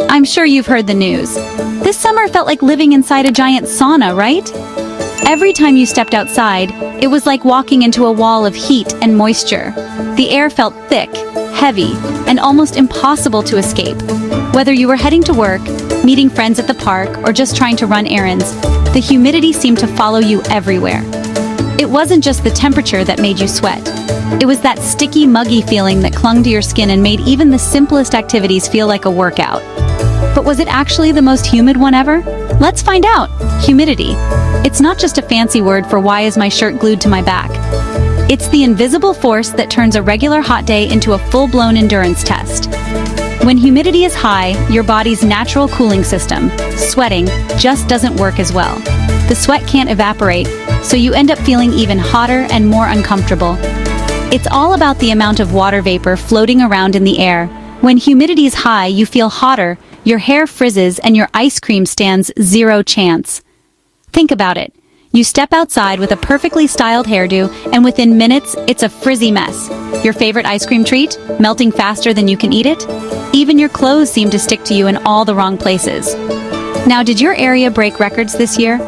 I'm sure you've heard the news. This summer felt like living inside a giant sauna, right? Every time you stepped outside, it was like walking into a wall of heat and moisture. The air felt thick, heavy, and almost impossible to escape. Whether you were heading to work, meeting friends at the park, or just trying to run errands, the humidity seemed to follow you everywhere. It wasn't just the temperature that made you sweat. It was that sticky, muggy feeling that clung to your skin and made even the simplest activities feel like a workout. But was it actually the most humid one ever? Let's find out. Humidity. It's not just a fancy word for why is my shirt glued to my back. It's the invisible force that turns a regular hot day into a full-blown endurance test. When humidity is high, your body's natural cooling system, sweating, just doesn't work as well. The sweat can't evaporate, so you end up feeling even hotter and more uncomfortable. It's all about the amount of water vapor floating around in the air. When humidity is high, you feel hotter, your hair frizzes, and your ice cream stands zero chance. Think about it. You step outside with a perfectly styled hairdo, and within minutes, it's a frizzy mess. Your favorite ice cream treat? Melting faster than you can eat it? Even your clothes seem to stick to you in all the wrong places. Now, did your area break records this year?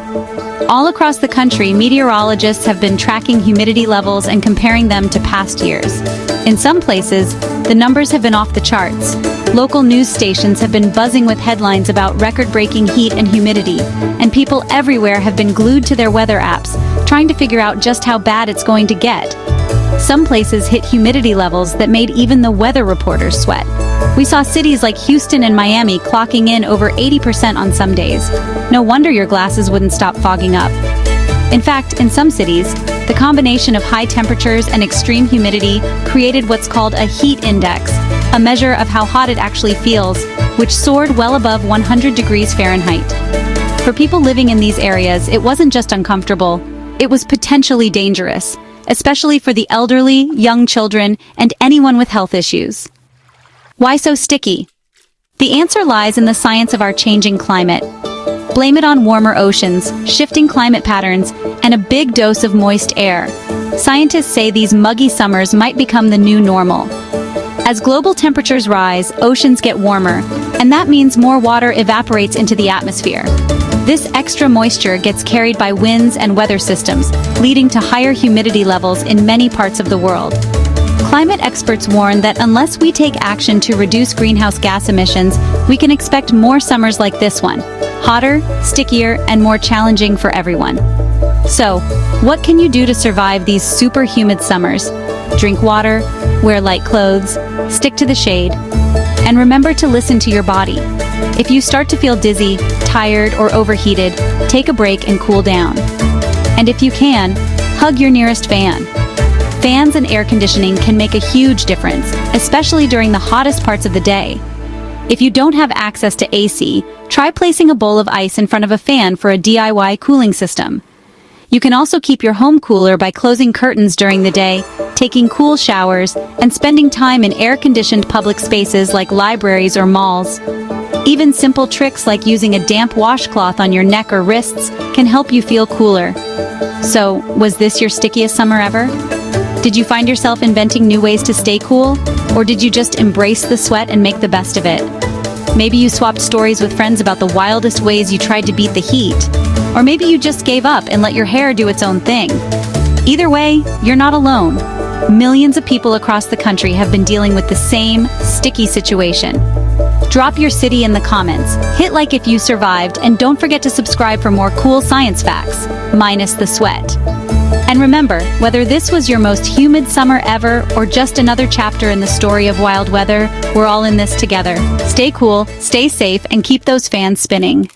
All across the country, meteorologists have been tracking humidity levels and comparing them to past years. In some places, the numbers have been off the charts. Local news stations have been buzzing with headlines about record-breaking heat and humidity, and people everywhere have been glued to their weather apps, trying to figure out just how bad it's going to get. Some places hit humidity levels that made even the weather reporters sweat. We saw cities like Houston and Miami clocking in over 80% on some days. No wonder your glasses wouldn't stop fogging up. In fact, in some cities, the combination of high temperatures and extreme humidity created what's called a heat index, a measure of how hot it actually feels, which soared well above 100 degrees Fahrenheit. For people living in these areas, it wasn't just uncomfortable, it was potentially dangerous, especially for the elderly, young children, and anyone with health issues. Why so sticky? The answer lies in the science of our changing climate. Blame it on warmer oceans, shifting climate patterns, and a big dose of moist air. Scientists say these muggy summers might become the new normal. As global temperatures rise, oceans get warmer, and that means more water evaporates into the atmosphere. This extra moisture gets carried by winds and weather systems, leading to higher humidity levels in many parts of the world. Climate experts warn that unless we take action to reduce greenhouse gas emissions, we can expect more summers like this one, hotter, stickier, and more challenging for everyone. So, what can you do to survive these super humid summers? Drink water, wear light clothes, stick to the shade, and remember to listen to your body. If you start to feel dizzy, tired, or overheated, take a break and cool down. And if you can, hug your nearest fan. Fans and air conditioning can make a huge difference, especially during the hottest parts of the day. If you don't have access to AC, try placing a bowl of ice in front of a fan for a DIY cooling system. You can also keep your home cooler by closing curtains during the day, taking cool showers, and spending time in air-conditioned public spaces like libraries or malls. Even simple tricks like using a damp washcloth on your neck or wrists can help you feel cooler. So, was this your stickiest summer ever? Did you find yourself inventing new ways to stay cool? Or did you just embrace the sweat and make the best of it? Maybe you swapped stories with friends about the wildest ways you tried to beat the heat. Or maybe you just gave up and let your hair do its own thing. Either way, you're not alone. Millions of people across the country have been dealing with the same sticky situation. Drop your city in the comments, hit like if you survived, and don't forget to subscribe for more cool science facts, minus the sweat. And remember, whether this was your most humid summer ever or just another chapter in the story of wild weather, we're all in this together. Stay cool, stay safe, and keep those fans spinning.